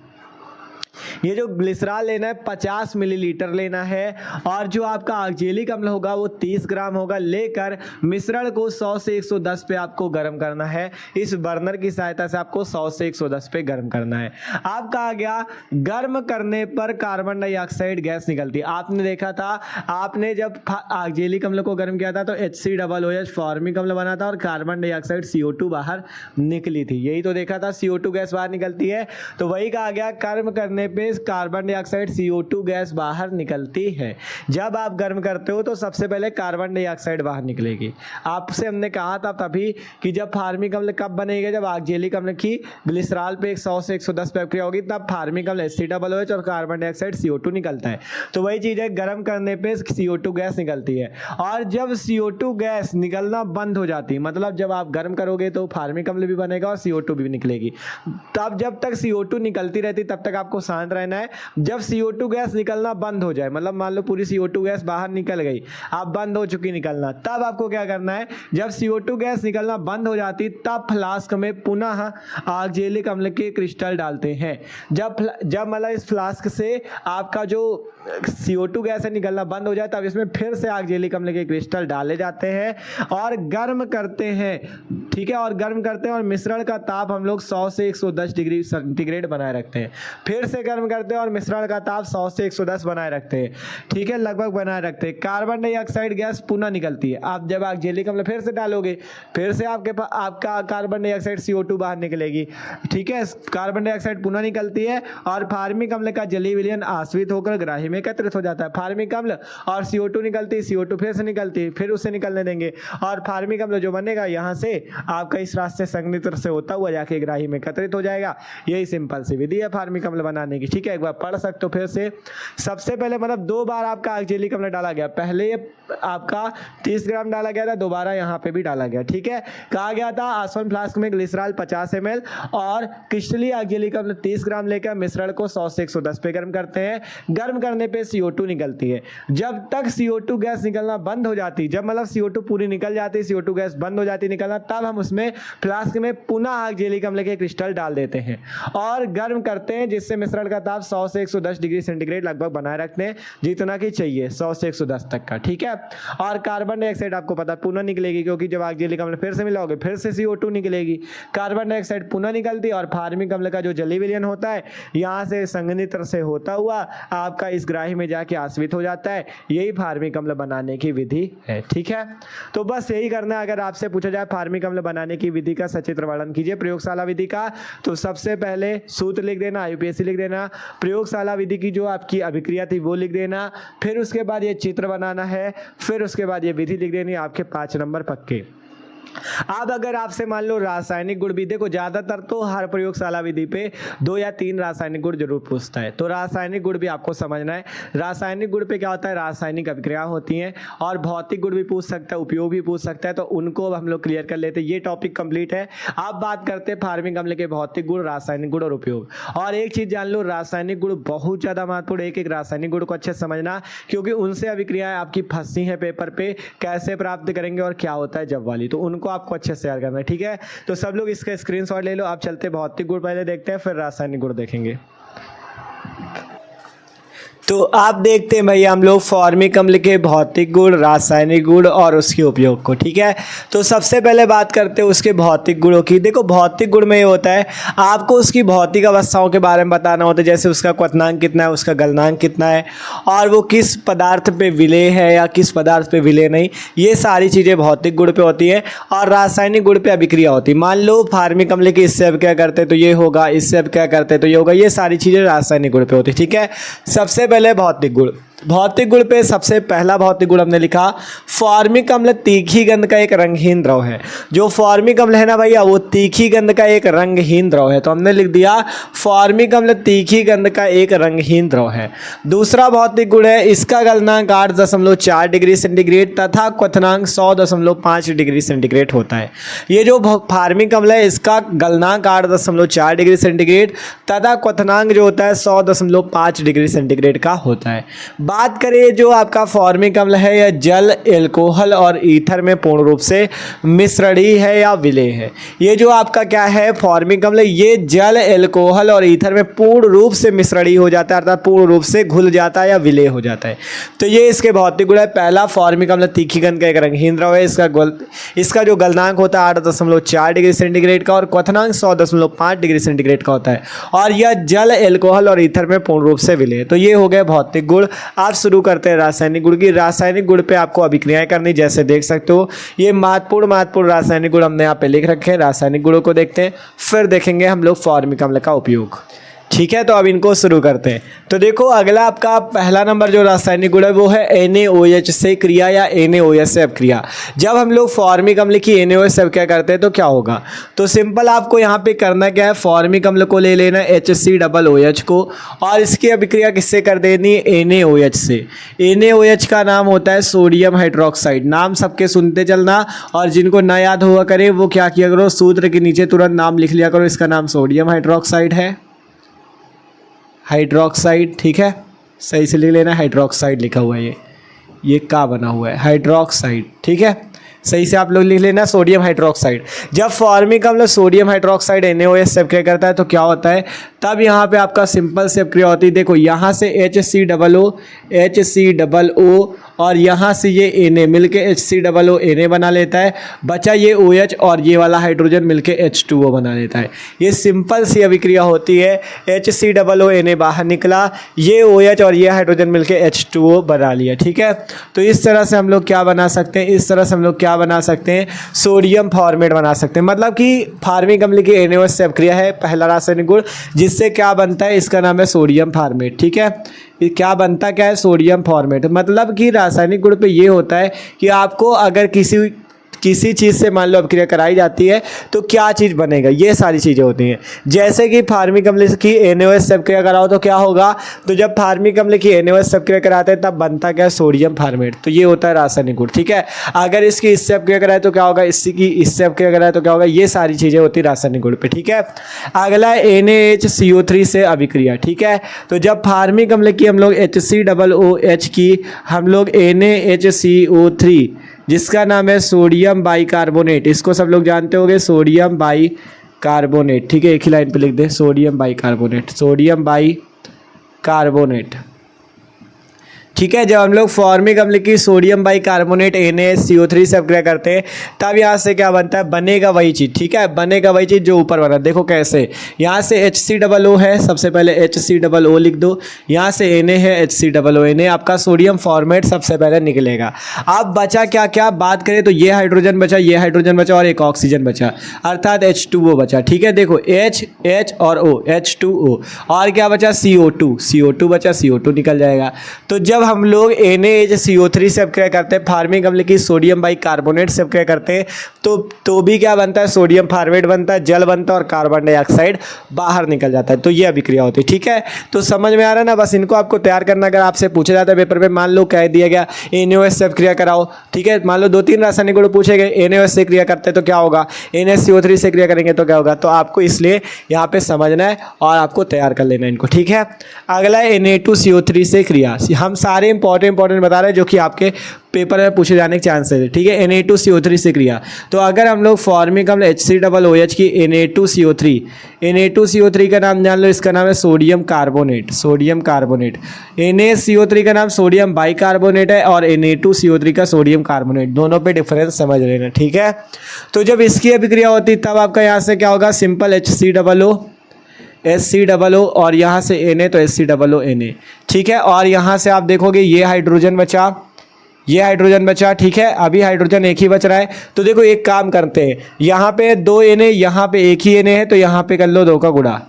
ये जो ग्लिसरॉल लेना है 50 मिलीलीटर लेना है और जो आपका ऑक्जेलिक अम्ल होगा वो 30 ग्राम होगा, लेकर मिश्रण को 100 से 110 पे आपको गर्म करना है। इस बर्नर की सहायता से आपको 100 से 110 पे गर्म करना है। अब कहा गया गर्म करने पर कार्बन डाइऑक्साइड गैस निकलती है। आपने देखा था, आपने जब ऑक्जेलिक अम्ल को गर्म किया था तो HCOOH फार्मिक अम्ल बना था और कार्बन डाइऑक्साइड CO2 बाहर निकली थी। यही तो देखा था, CO2 गैस बाहर निकलती है। तो वही कहा गया गर्म करने करने पे कार्बन डाइऑक्साइड CO2 गैस बाहर निकलती है। जब आप गर्म करते हो तो सबसे पहले कार्बन डाइऑक्साइड बाहर निकलेगी। आपसे हमने कहा था तभी कि जब फार्मिक अम्ल कब बनेगा, जब ऑक्जेलिक अम्ल की ग्लिसरॉल पे 100 से 110 प्रक्रिया होगी तब फार्मिक अम्ल HCOOH और कार्बन डाइऑक्साइड CO2 निकलता है। तो वही चीज़ है, गर्म करने पे CO2 गैस निकलती है और जब CO2 गैस निकलना बंद हो जाती है, मतलब जब आप गर्म करोगे तो फार्मिक अम्ल भी बनेगा और CO2 भी निकलेगी। तब जब तक CO2 निकलती रहती तब तक आपको शांत रहना है। जब CO2 गैस निकलना बंद हो जाए, मतलब मान लो पूरी CO2 गैस बाहर निकल गई, अब बंद हो चुकी निकलना, तब आपको क्या करना है, जब CO2 गैस निकलना बंद हो जाती तब फ्लास्क में पुनः ऑक्जेलिक अम्ल के क्रिस्टल डालते हैं। जब मतलब इस फ्लास्क से आपका जो CO2 गैस है निकलना बंद हो जाए तब इसमें फिर से ऑक्जेलिक अम्ल के क्रिस्टल डाले जाते हैं और गर्म करते हैं। ठीक है, और गर्म करते हैं और मिश्रण का ताप हम लोग 100 से 110 डिग्री सेंटीग्रेड बनाए रखते हैं। फिर से गर्म करते हैं और मिश्रण का ताप 100 से 110 बनाए रखते हैं। ठीक है, लगभग बनाए रखते हैं। कार्बन डाइऑक्साइड गैस पुनः निकलती है। आप जब ऑक्जेलिक अम्ल फिर से डालोगे, फिर से आपका कार्बन डाइऑक्साइड CO2 बाहर निकलेगी। ठीक है, कार्बन डाइऑक्साइड पुनः निकलती है और फार्मिक अम्ल का जलीय विलयन आश्रित होकर ग्राही में एकत्रित हो जाता है। फार्मिक अम्ल और CO2 निकलती है, CO2 फिर से निकलती है, फिर उसे निकलने देंगे और फार्मिक अम्ल जो बनेगा यहाँ से आपका इस रास्ते संघनित्र से होता हुआ जाके ग्राही में एकत्रित हो जाएगा। यही सिंपल सी विधि है फार्मिक अम्ल बनाने की। ठीक है, एक बार पढ़ सकते हो फिर से। सबसे पहले मतलब 2 बार आपका ऑक्जेलिक अम्ल डाला गया, पहले आपका 30 ग्राम डाला गया था, दोबारा यहाँ पे भी डाला गया। ठीक है, कहा गया था आसवन फ्लास्क में ग्लिसरॉल 50 ml और क्रिस्टलीय ऑक्जेलिक अम्ल 30 ग्राम लेकर मिश्रण को 100 से 110 पे गर्म करते हैं। गर्म करने पे CO2 निकलती है। जब तक CO2 गैस निकलना बंद हो जाती, जब मतलब CO2 पूरी निकल जाती, CO2 गैस बंद हो जाती निकलना, तब हम उसमें फ्लास्क में पुनः ऑक्जेलिक अम्ल के क्रिस्टल डाल देते हैं और गर्म करते हैं, जिससे मिश्रण का ताप 100 से 110 डिग्री सेंटीग्रेड लगभग बनाए रखते हैं, जितना कि चाहिए 100 से 110 तक का। ठीक है, और कार्बन डाइऑक्साइड आपको पता पुनः निकलेगी, क्योंकि जब ऑक्जेलिक अम्ल फिर से मिलाओगे फिर से CO2 निकलेगी। कार्बन डाइऑक्साइड पुनः निकलती है और फार्मिक अम्ल का जो जलीय विलयन होता है यहाँ से संघनित्र से होता हुआ आपका इस ग्राही में जाके आश्रित हो जाता है। यही फार्मिक अम्ल बनाने की विधि है। ठीक है, तो बस यही करना है। अगर आपसे पूछा जाए फार्मिक अम्ल बनाने की विधि का सचित्र वर्णन कीजिए प्रयोगशाला विधि का, तो सबसे पहले सूत्र लिख देना, UPSC लिख देना, प्रयोगशाला विधि की जो आपकी अभिक्रिया थी वो लिख देना, फिर उसके बाद ये चित्र बनाना है, फिर उसके बाद ये विधि लिख देनी, आपके 5 नंबर पक्के। अब अगर आपसे मान लो रासायनिक गुण भी, देखो ज्यादातर तो हर प्रयोगशाला विधि पे 2 या 3 रासायनिक गुण जरूर पूछता है, तो रासायनिक गुण भी आपको समझना है। रासायनिक गुण पे क्या होता है, रासायनिक अभिक्रिया होती हैं और भौतिक गुण भी पूछ सकता है, उपयोग भी पूछ सकता है, तो उनको हम लोग क्लियर कर लेते हैं। ये टॉपिक कंप्लीट है। अब बात करते हैं फार्मिक अम्ल के भौतिक गुण, रासायनिक गुण और उपयोग। और एक चीज जान लो, रासायनिक गुण बहुत ज्यादा महत्वपूर्ण, एक एक रासायनिक गुण को अच्छे से समझना, क्योंकि उनसे अभिक्रियाएं आपकी फंसी हैं पेपर पे, कैसे प्राप्त करेंगे और क्या होता है जब वाली, तो उनको आपको अच्छे से याद करना है। ठीक है, तो सब लोग इसका स्क्रीनशॉट ले लो। आप चलते भौतिक गुण पहले देखते हैं, फिर रासायनिक गुण देखेंगे। तो आप देखते हैं भैया हम लोग फार्मिक अम्ल के भौतिक गुण, रासायनिक गुण और उसके उपयोग को। ठीक है, तो सबसे पहले बात करते हैं उसके भौतिक गुणों की। देखो भौतिक गुण में ये होता है आपको उसकी भौतिक अवस्थाओं के बारे में बताना होता है, जैसे उसका क्वथनांक कितना है, उसका गलनांक कितना है और वो किस पदार्थ पे विलेय है या किस पदार्थ पे विलेय नहीं, ये सारी चीज़ें भौतिक गुण पे होती है। और रासायनिक गुण पे अभिक्रिया होती है। मान लो फार्मिक अम्ल की इससे अब क्या करते तो ये होगा, इससे अब क्या करते तो ये होगा, ये सारी चीज़ें रासायनिक गुण पे होती है। ठीक है, सबसे पहले भौतिक गुण। भौतिक गुण पे सबसे पहला भौतिक गुण हमने लिखा फार्मिक अम्ल तीखी गंध का एक रंगहीन द्रव है। जो फार्मिक अम्ल है ना भैया, वो तीखी गंध का एक रंगहीन द्रव है, तो हमने लिख दिया फार्मिक अम्ल तीखी गंध का एक रंगहीन द्रव है। दूसरा भौतिक गुण है इसका गलनांक 8.4 डिग्री सेंटीग्रेड तथा क्वथनांक 100.5 डिग्री सेंटीग्रेड होता है। ये जो फार्मिक अम्ल है इसका गलनांक 8.4 डिग्री सेंटीग्रेड तथा क्वथनांक जो होता है 100.5 डिग्री सेंटीग्रेड का होता है। बात करें जो आपका फार्मिक अम्ल है, यह जल, एल्कोहल और ईथर में पूर्ण रूप से मिश्रणी है या विलेय है। ये जो आपका क्या है फार्मिक अम्ल, ये जल, एल्कोहल और ईथर में पूर्ण रूप से मिश्रणी हो जाता है, अर्थात पूर्ण रूप से घुल जाता है या विलेय हो जाता है। तो ये इसके भौतिक गुण है। पहला फार्मिक अम्ल तीखी गंध का एक रंगहीन द्रव है। इसका जो गलनांक होता है 8.4 डिग्री सेंटीग्रेड का और क्वथनांक 100.5 डिग्री सेंटीग्रेड का होता है और यह जल, एल्कोहल और ईथर में पूर्ण रूप से विलेय है। तो ये हो गए भौतिक गुण। आप शुरू करते हैं रासायनिक गुण की। रासायनिक गुण पे आपको अभिक्रियाएं करनी, जैसे देख सकते हो ये महत्वपूर्ण रासायनिक गुण हमने यहाँ पे लिख रखे हैं। रासायनिक गुणों को देखते हैं, फिर देखेंगे हम लोग फार्मिक अम्ल का उपयोग। ठीक है, तो अब इनको शुरू करते हैं। तो देखो अगला आपका पहला नंबर जो रासायनिक गुण है वो है NaOH से क्रिया या NaOH से अपक्रिया। जब हम लोग फॉर्मिक अम्ल की NaOH से अपक्रिया करते हैं तो क्या होगा, तो सिंपल आपको यहाँ पे करना क्या है, फॉर्मिक अम्ल को ले लेना HCOOH को और इसकी अभिक्रिया किससे कर देनी है, NaOH से। NaOH का नाम होता है सोडियम हाइड्रोक्साइड। नाम सबके सुनते चलना और जिनको ना याद हुआ करे वो क्या किया करो, सूत्र के नीचे तुरंत नाम लिख लिया करो, इसका नाम सोडियम हाइड्रोक्साइड है, हाइड्रोक्साइड। ठीक है, सही से लिख लेना, हाइड्रोक्साइड लिखा हुआ है, ये का बना हुआ है हाइड्रोक्साइड। ठीक है, सही से आप लोग लिख लेना सोडियम हाइड्रोक्साइड। जब फॉर्मिक अम्ल सोडियम हाइड्रोक्साइड NaOH से अपक्रिया करता है तो क्या होता है, तब यहाँ पे आपका सिंपल से अपक्रिया होती है। देखो यहाँ से HCOO और यहाँ से ये Na मिलके HCOO Na बना लेता है, बचा ये OH और ये वाला हाइड्रोजन मिलके H2O बना लेता है। ये सिंपल सी अभिक्रिया होती है, HCOO Na बाहर निकला, ये OH और ये हाइड्रोजन मिलके H2O बना लिया। ठीक है, तो इस तरह से हम लोग क्या बना सकते हैं, इस तरह से हम लोग क्या बना सकते हैं, सोडियम फॉर्मेट बना सकते हैं। मतलब कि फॉर्मिक अम्ल की NaOH से अपक्रिया है पहला रासायनिक गुण, जिससे क्या बनता है, इसका नाम है सोडियम फॉर्मेट। ठीक है, ये क्या बनता क्या है, सोडियम फॉर्मेट। मतलब कि रासायनिक गुण पे ये होता है कि आपको अगर किसी चीज़ से मान लो अपक्रिया कराई जाती है तो क्या चीज़ बनेगा, ये सारी चीज़ें होती हैं। जैसे कि फॉर्मिक अम्ल की NaOH से अपक्रिया कराओ तो क्या होगा, तो जब फॉर्मिक अम्ल की NaOH से अपक्रिया कराते हैं तब बनता क्या है, सोडियम फॉर्मेट। तो ये होता है रासायनिक गुण। ठीक है, अगर इसकी इससे अपक्रिया कराए तो क्या होगा, इसकी इससे अपक्रिया कराए तो क्या होगा, ये सारी चीज़ें होती है रासायनिक गुण पे। ठीक है, अगला है NaHCO3 से अभिक्रिया। ठीक है, तो जब फॉर्मिक अम्ल की हम लोग HCOOH की हम लोग NaHCO3 जिसका नाम है सोडियम बाइकार्बोनेट, इसको सब लोग जानते होंगे, सोडियम बाइकार्बोनेट। ठीक है, एक ही लाइन पे लिख दे, सोडियम बाइकार्बोनेट, सोडियम बाइकार्बोनेट। ठीक है, जब हम लोग फॉर्मिक अम्ल की सोडियम बाइकार्बोनेट NaCO3 से अपक्रिया करते हैं तब यहाँ से क्या बनता है, बनेगा वही चीज़। ठीक है, बनेगा वही चीज़ जो ऊपर बना। देखो कैसे, यहाँ से HCOO है, सबसे पहले HCOO लिख दो, यहाँ से Na है HCOO Na, आपका सोडियम फॉर्मेट सबसे पहले निकलेगा। अब बचा क्या क्या, बात करें तो ये हाइड्रोजन बचा, ये हाइड्रोजन बचा और एक ऑक्सीजन बचा, अर्थात H2O बचा। ठीक है, देखो H और O, H2O, और क्या बचा, CO2 बचा, CO2 निकल जाएगा। तो जब हम लोग NaHCO3 से अपक्रिया करते हैं, फॉर्मिक अम्ल की सोडियम बाइकार्बोनेट से अपक्रिया करते हैं तो भी क्या बनता है, सोडियम फॉर्मेट बनता है, जल बनता है और कार्बन डाइऑक्साइड बाहर निकल जाता है। तो ये अभिक्रिया होती है। ठीक है, तो समझ में आ रहा है ना, बस इनको आपको तैयार करना। अगर आपसे पूछा जाता है पेपर में, मान लो कह दिया गया NaOH से अपक्रिया कराओ, ठीक है, मान लो 2-3 रासायनिक गुण पूछे गए, NaOH से क्रिया करते हैं तो क्या होगा, NaCO3 से क्रिया करेंगे तो क्या होगा, तो आपको इसलिए यहाँ पे समझना है और आपको तैयार कर लेना है इनको। ठीक है, अगला है Na2CO3 से क्रिया। हम सारे इंपॉर्टेंट बता रहे हैं जो कि आपके पेपर में पूछे जाने के चांसेस है। ठीक है, Na2CO3 से क्रिया, तो अगर हम लोग फॉर्मिक अम्ल HCOOH की Na2CO3 का नाम जान लो, इसका नाम है sodium carbonate, sodium carbonate. NaCO3 का नाम सोडियम बाइकार्बोनेट है और Na2CO3 का सोडियम कार्बोनेट, दोनों पे डिफरेंस समझ लेना। ठीक है, तो जब इसकी अभिक्रिया होती तब आपका यहाँ से क्या होगा, सिंपल HCOO और यहाँ से Na तो HCOO Na। ठीक है, और यहाँ से आप देखोगे ये हाइड्रोजन बचा, ये हाइड्रोजन बचा। ठीक है, अभी हाइड्रोजन एक ही बच रहा है। तो देखो एक काम करते हैं, यहाँ पे 2 Na, यहाँ पे एक ही Na है, तो यहाँ पे कर लो 2 का गुणा।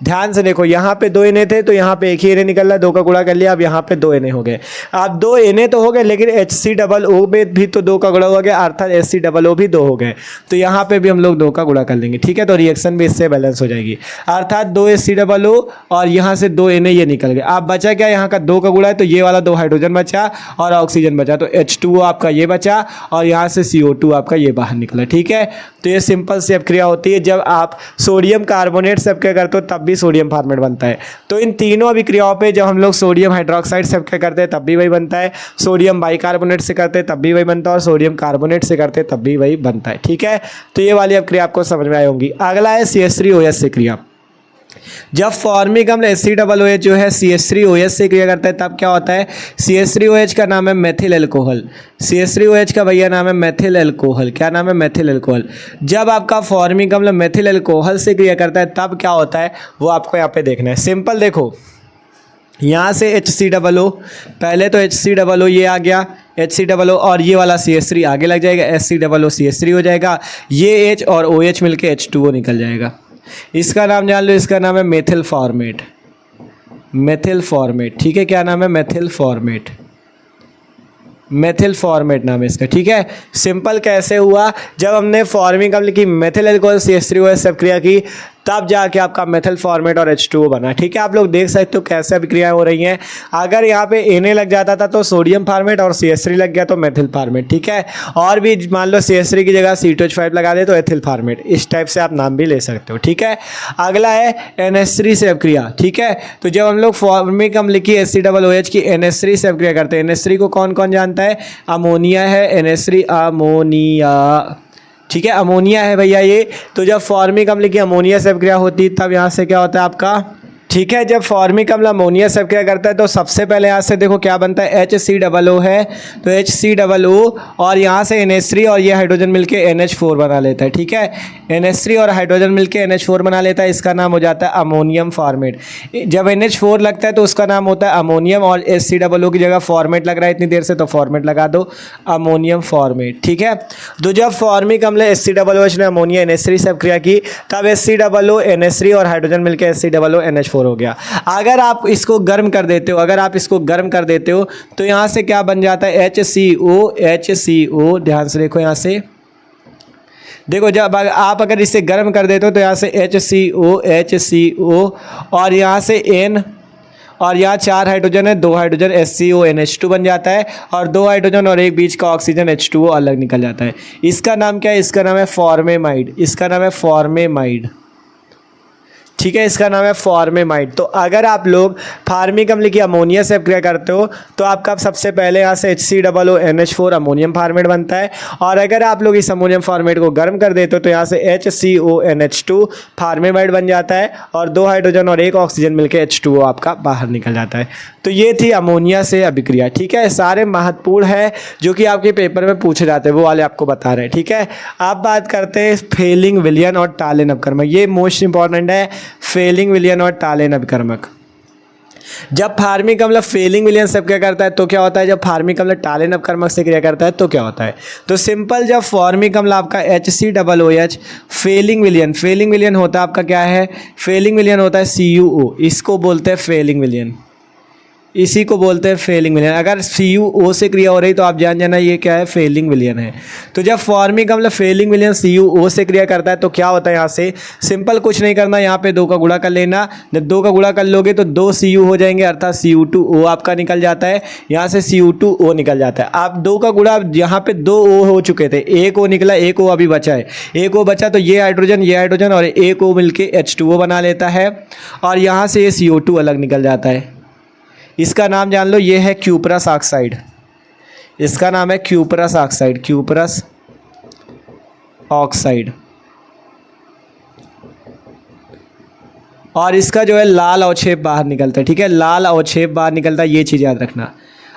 ध्यान से देखो, यहाँ पे 2 Na थे तो यहाँ पे एक ही Na निकल रहा है, 2 का गुणा कर लिया, अब यहाँ पे 2 Na हो गए। अब 2 Na तो हो गए, लेकिन HCOO में भी तो 2 का गुणा हो गया, अर्थात HCOO भी 2 हो गए, तो यहाँ पे भी हम लोग 2 का गुणा कर लेंगे। ठीक है, तो रिएक्शन भी इससे बैलेंस हो जाएगी, अर्थात 2 HCOO और यहाँ से 2 Na ये निकल गए। अब बचा क्या, यहाँ का 2 का गुणा है तो ये वाला 2 हाइड्रोजन बचा और ऑक्सीजन बचा, तो H2O आपका ये बचा और यहाँ से CO2 आपका ये बाहर निकला। ठीक है, तो ये सिंपल सी अपक्रिया होती है। जब आप सोडियम कार्बोनेट से अपक्रिया करते हो तब भी सोडियम फॉर्मेट बनता है। तो इन तीनों अभिक्रियाओं पे जब हम लोग सोडियम हाइड्रोक्साइड से अपक्रिया करते हैं तब भी वही बनता है, सोडियम बाइकार्बोनेट से करते हैं तब भी वही बनता है और सोडियम कार्बोनेट से करते हैं तब भी वही बनता है। ठीक है, तो ये वाली अपक्रिया आपको समझ में आई होंगी। अगला है CH3OH से क्रिया। जब फॉर्मिक अम्ल HCOOH जो है CH3OH से क्रिया करता है तब क्या होता है, CH3OH का नाम है मेथिल अल्कोहल, CH3OH का भैया नाम है मेथिल अल्कोहल। क्या नाम है, मेथिल अल्कोहल। जब आपका फॉर्मिक अम्ल मेथिल अल्कोहल से क्रिया करता है तब क्या होता है वो आपको यहाँ पे देखना है। सिंपल देखो, यहाँ से HCOO, पहले तो HCOO ये आ गया HCOO और ये वाला CH3 आगे लग जाएगा, HCOO CH3 हो जाएगा, ये H और OH मिलके H2O निकल जाएगा। इसका नाम जान लो, इसका नाम है मेथिल फॉर्मेट। मेथिल फॉर्मेट, ठीक है, क्या नाम है? Methyl format. मेथिल फॉर्मेट नाम है इसका, ठीक है। सिंपल कैसे हुआ? जब हमने फॉर्मिंग अम्ल की मेथिल अल्कोहल CH3OH अभिक्रिया की, तब जाके आपका मेथिल फॉर्मेट और H2O बना, ठीक है। आप लोग देख सकते हो कैसे अभिक्रियाएं हो रही हैं। अगर यहाँ पे Na लग जाता था तो सोडियम फॉर्मेट, और CH3 लग गया तो मेथिल फॉर्मेट, ठीक है। और भी मान लो CH3 की जगह C2H5 लगा दे तो एथिल फॉर्मेट। इस टाइप से आप नाम भी ले सकते हो, ठीक है। अगला है NH3 से अभिक्रिया, ठीक है। तो जब हम लोग फॉर्मिक अम्ल की HCOOH की NH3 से अभिक्रिया करते हैं, NH3 को कौन कौन जानता है? अमोनिया है, NH3 अमोनिया, ठीक है, अमोनिया है भैया ये। तो जब फॉर्मिक अम्ल की अमोनिया से अभिक्रिया होती है तब यहाँ से क्या होता है आपका, ठीक है। जब फॉर्मिक अम्ल अमोनिया से अभिक्रिया करता है तो सबसे पहले यहाँ से देखो क्या बनता है, HCOO है, तो HCOO और यहाँ से NH3 और ये हाइड्रोजन मिलके NH4 बना लेता है, ठीक है। NH3 और हाइड्रोजन मिलके NH4 बना लेता है, इसका नाम हो जाता है अमोनियम फॉर्मेट। जब NH4 लगता है तो उसका नाम होता है अमोनियम, और HCOO की जगह फॉर्मेट लग रहा है इतनी देर से, तो फॉर्मेट लगा दो, अमोनियम फॉर्मेट, ठीक है। तो जब फॉर्मिक अम्ल HCOOH ने अमोनिया NH3 से अभिक्रिया की, तब HCOO NH3 और हाइड्रोजन मिलकर HCOO NH4 हो गया। अगर आप इसको गर्म कर देते हो, अगर आप इसको गर्म कर देते हो तो यहाँ से क्या बन जाता है, HCO। ध्यान से देखो, यहाँ से देखो, जब आप अगर इसे गर्म कर देते हो तो यहाँ से HCO और यहाँ से N, और यहाँ 4 हाइड्रोजन है, 2 हाइड्रोजन HCO NH2 बन जाता है, और 2 हाइड्रोजन और एक बीच का ऑक्सीजन H2O अलग निकल जाता है। इसका नाम क्या है? इसका नाम है फॉर्मेमाइड। इसका नाम है फॉर्मेमाइड, ठीक है, इसका नाम है फॉर्मेमाइड। तो अगर आप लोग फॉर्मिक अम्ल की अमोनिया से अभिक्रिया करते हो तो आपका सबसे पहले यहाँ से HCOO NH4 अमोनियम फॉर्मेट बनता है, और अगर आप लोग इस अमोनियम फॉर्मेट को गर्म कर देते हो तो यहाँ से HCO NH2 फॉर्मेमाइड बन जाता है, और 2 हाइड्रोजन और एक ऑक्सीजन मिलकर H2O आपका बाहर निकल जाता है। तो ये थी अमोनिया से अभिक्रिया, ठीक है। सारे महत्वपूर्ण है जो कि आपके पेपर में पूछे जाते हैं, वो वाले आपको बता रहे हैं, ठीक है। अब बात करते हैं फेलिंग विलयन और टालेन अपकर्मक। ये मोस्ट इंपॉर्टेंट है, फेलिंग विलयन और टालेन अपकर्मक। जब फॉर्मिक अम्ल फेलिंग विलयन से क्या करता है तो क्या होता है, जब फॉर्मिक अम्ल टालेन अपकर्मक से क्रिया करता है तो क्या होता है? तो सिंपल, जब फॉर्मिक अम्ल आपका HCOOH फेलिंग विलयन होता है आपका क्या है? फेलिंग विलयन होता है CuO, इसको बोलते हैं फेलिंग विलयन, इसी को बोलते हैं फेलिंग विलयन। अगर CuO से क्रिया हो रही तो आप जान जाना ये क्या है, फेलिंग विलयन है। तो जब फॉर्मिक अम्ल फेलिंग विलयन CuO से क्रिया करता है तो क्या होता है, यहाँ से सिंपल कुछ नहीं करना, यहाँ पे 2 का गुणा कर लेना। जब 2 का गुणा कर लोगे तो 2 Cu हो जाएंगे, अर्थात Cu2O आपका निकल जाता है, यहाँ से Cu2O निकल जाता है। आप 2 का गुणा, यहाँ पे 2 O हो चुके थे, 1 O निकला, 1 O अभी बचा है, 1 O बचा तो ये हाइड्रोजन और 1 O मिलके H2O बना लेता है, और यहाँ से ये CO2 अलग निकल जाता है। इसका नाम जान लो, ये है क्यूपरस ऑक्साइड। इसका नाम है क्यूपरस ऑक्साइड, क्यूपरस ऑक्साइड। और इसका जो है लाल अवक्षेप बाहर निकलता है, ठीक है, लाल अवक्षेप बाहर निकलता है, ये चीज़ याद रखना।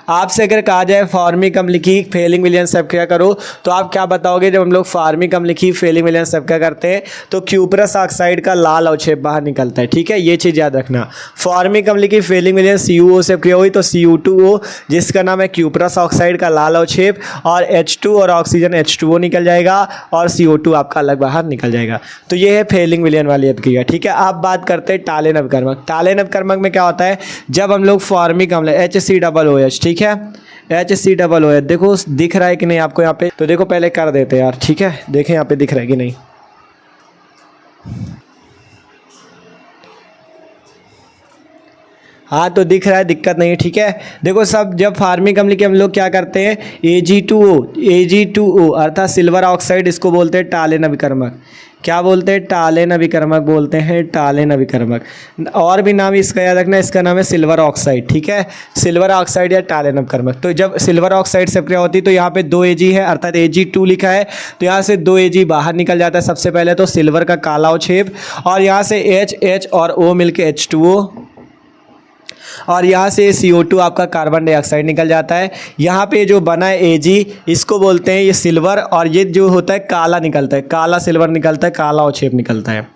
आपसे अगर कहा जाए फॉर्मिक अम्ल की फेलिंग विलयन से अभिक्रिया करो तो आप क्या बताओगे? जब हम लोग फॉर्मिक अम्ल की फेलिंग विलयन से अभिक्रिया करते हैं तो क्यूपरस ऑक्साइड का लाल अवक्षेप बाहर निकलता है, ठीक है, ये चीज़ याद रखना। फॉर्मिक अम्ल की फेलिंग विलयन CuO से अभिक्रिया हुई तो Cu2O, जिसका नाम है क्यूपरस ऑक्साइड का लाल अवक्षेप, और H2 और ऑक्सीजन H2O निकल जाएगा, और CO2 आपका अलग बाहर निकल जाएगा। तो ये है फेलिंग विलयन वाली अभिक्रिया, ठीक है। अब बात करते हैं टालेन अपकर्मक। टालेन अपकर्मक में क्या होता है? जब हम लोग फॉर्मिक अम्ल HCOOH, ठीक है, HCOOH, देखो दिख रहा है कि नहीं आपको यहाँ पे? तो देखो पहले कर देते हैं यार, ठीक है, देखें यहाँ पे दिख रहा है कि नहीं। हाँ तो दिख रहा है, दिक्कत नहीं है, ठीक है। देखो सब, जब फॉर्मिक अम्ल की हम लोग क्या करते हैं, Ag2O अर्थात सिल्वर ऑक्साइड, इसको बोलते हैं टालेन अभिकर्मक। क्या बोलते हैं? टालेन अभिकर्मक बोलते हैं, टालेन अभिकर्मक। और भी नाम इसका याद रखना, इसका नाम है सिल्वर ऑक्साइड, ठीक है, सिल्वर ऑक्साइड या टालेन अभिकर्मक। तो जब सिल्वर ऑक्साइड से क्रिया होती है तो यहाँ पे 2 Ag है, अर्थात Ag2 लिखा है, तो यहाँ से 2 Ag बाहर निकल जाता है। सबसे पहले तो सिल्वर का काला अवक्षेप, और यहाँ से H और O मिलके H2O, और यहाँ से CO2 आपका कार्बन डाइऑक्साइड निकल जाता है। यहाँ पे जो बना है Ag, इसको बोलते हैं ये सिल्वर, और ये जो होता है काला निकलता है, काला सिल्वर निकलता है, काला अवक्षेप निकलता है।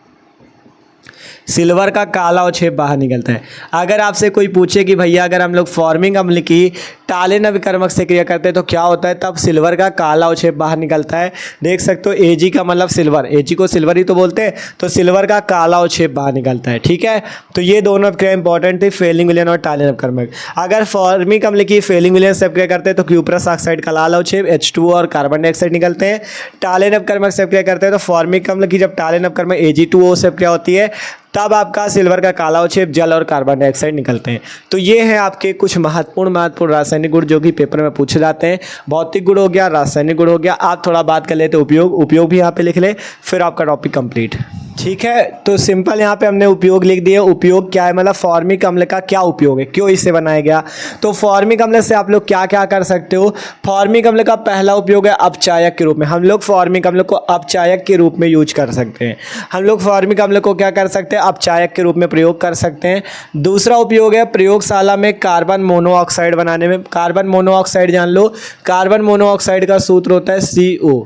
सिल्वर का काला अवक्षेप बाहर निकलता है। अगर आपसे कोई पूछे कि भैया अगर हम लोग फॉर्मिक अम्ल की टालेन अभिकर्मक से क्रिया करते हैं तो क्या होता है, तब सिल्वर का काला अवक्षेप बाहर निकलता है। देख सकते हो Ag का मतलब सिल्वर, Ag को सिल्वर ही तो बोलते हैं, तो सिल्वर का काला अवक्षेप बाहर निकलता है। ठीक है, तो ये दोनों क्रिया इंपॉर्टेंट थी, फेलिंग विलयन और टालेन अभिकर्मक। अगर फॉर्मिक अम्ल की फेलिंग विलयन से क्रिया करते हैं तो क्यूप्रस ऑक्साइड का लाल अवक्षेप H2O और कार्बन डाइऑक्साइड निकलते हैं। टालेन अपकर्मक से क्रिया करते हैं तो फॉर्मिक अम्ल की जब टालेन अपकर्मक Ag2O से क्रिया होती है तब आपका सिल्वर का काला अवक्षेप, जल और कार्बन डाइऑक्साइड निकलते हैं। तो ये हैं आपके कुछ महत्वपूर्ण रासायनिक गुण जो कि पेपर में पूछे जाते हैं। भौतिक गुण हो गया, रासायनिक गुण हो गया। आप थोड़ा बात कर लेते उपयोग भी यहाँ पे लिख ले, फिर आपका टॉपिक कंप्लीट। ठीक है, तो सिंपल यहाँ पे हमने उपयोग लिख दिया। उपयोग क्या है, मतलब फॉर्मिक अम्ल का क्या उपयोग है, क्यों इसे बनाया गया। तो फॉर्मिक अम्ल से आप लोग क्या क्या कर सकते हो। फॉर्मिक अम्ल का पहला उपयोग है अपचायक के रूप में। हम लोग फॉर्मिक अम्ल को अपचायक के रूप में यूज कर सकते हैं। हम लोग फॉर्मिक अम्ल को क्या कर सकते हैं, अपचायक के रूप में प्रयोग कर सकते हैं। दूसरा उपयोग है प्रयोगशाला में कार्बन मोनोऑक्साइड बनाने में। कार्बन मोनोऑक्साइड जान लो, कार्बन मोनोऑक्साइड का सूत्र होता है CO।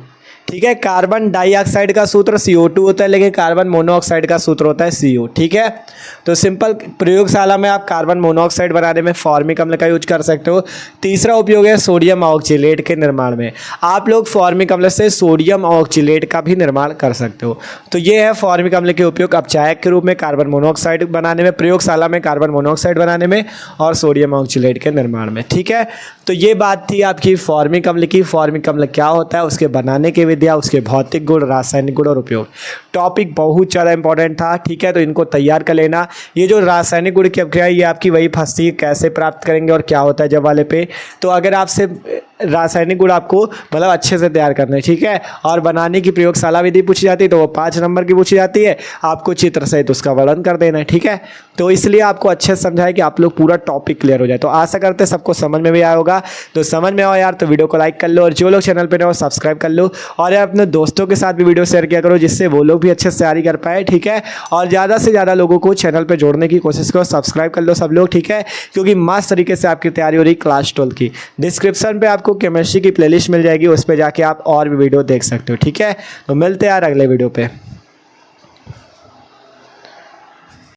ठीक है, कार्बन डाइऑक्साइड का सूत्र CO2 होता है, लेकिन कार्बन मोनोऑक्साइड का सूत्र होता है CO। ठीक है, तो सिंपल प्रयोगशाला में आप कार्बन मोनोऑक्साइड बनाने में फॉर्मिक अम्ल का यूज कर सकते हो। तीसरा उपयोग है सोडियम ऑक्जिलेट के निर्माण में। आप लोग फॉर्मिक अम्ल से सोडियम ऑक्जिलेट का भी निर्माण कर सकते हो। तो ये है फॉर्मिक अम्ल के उपयोग अपचायक के रूप में, कार्बन मोनोऑक्साइड बनाने में, प्रयोगशाला में कार्बन मोनोऑक्साइड बनाने में और सोडियम ऑक्जिलेट के निर्माण में। ठीक है, तो ये बात थी आपकी फॉर्मिक अम्ल की। फॉर्मिक अम्ल क्या होता है, उसके बनाने के विधियाँ, उसके भौतिक गुण, रासायनिक गुण और उपयोग। टॉपिक बहुत ज़्यादा इंपॉर्टेंट था। ठीक है, तो इनको तैयार कर लेना। ये जो रासायनिक गुण की अपक्रिया ये आपकी वही फंसती है, कैसे प्राप्त करेंगे और क्या होता है जब वाले पे। तो अगर आपसे रासायनिक गुण आपको मतलब अच्छे से तैयार करना है। ठीक है, और बनाने की प्रयोगशाला विधि पूछी जाती है तो वो 5 नंबर की पूछी जाती है। आपको चित्र सहित उसका वर्णन कर देना है। ठीक है, तो इसलिए आपको अच्छे से समझाए कि आप लोग पूरा टॉपिक क्लियर हो जाए। तो आशा करते हैं सबको समझ में भी आया होगा। तो समझ में आओ यार तो वीडियो को लाइक कर लो, और जो लोग चैनल पर नए हो सब्सक्राइब कर लो, और यार अपने दोस्तों के साथ भी वीडियो शेयर किया करो जिससे वो लोग भी अच्छे से तैयारी कर पाए। ठीक है, और ज़्यादा से ज़्यादा लोगों को चैनल पर जोड़ने की कोशिश करो। सब्सक्राइब कर लो सब लोग। ठीक है, क्योंकि मस्त तरीके से आपकी तैयारी हो रही क्लास 12 की। डिस्क्रिप्शन पे आपको केमिस्ट्री की प्लेलिस्ट मिल जाएगी, उस पर जाके आप और भी वीडियो देख सकते हो। ठीक है, तो मिलते हैं यार अगले वीडियो पे।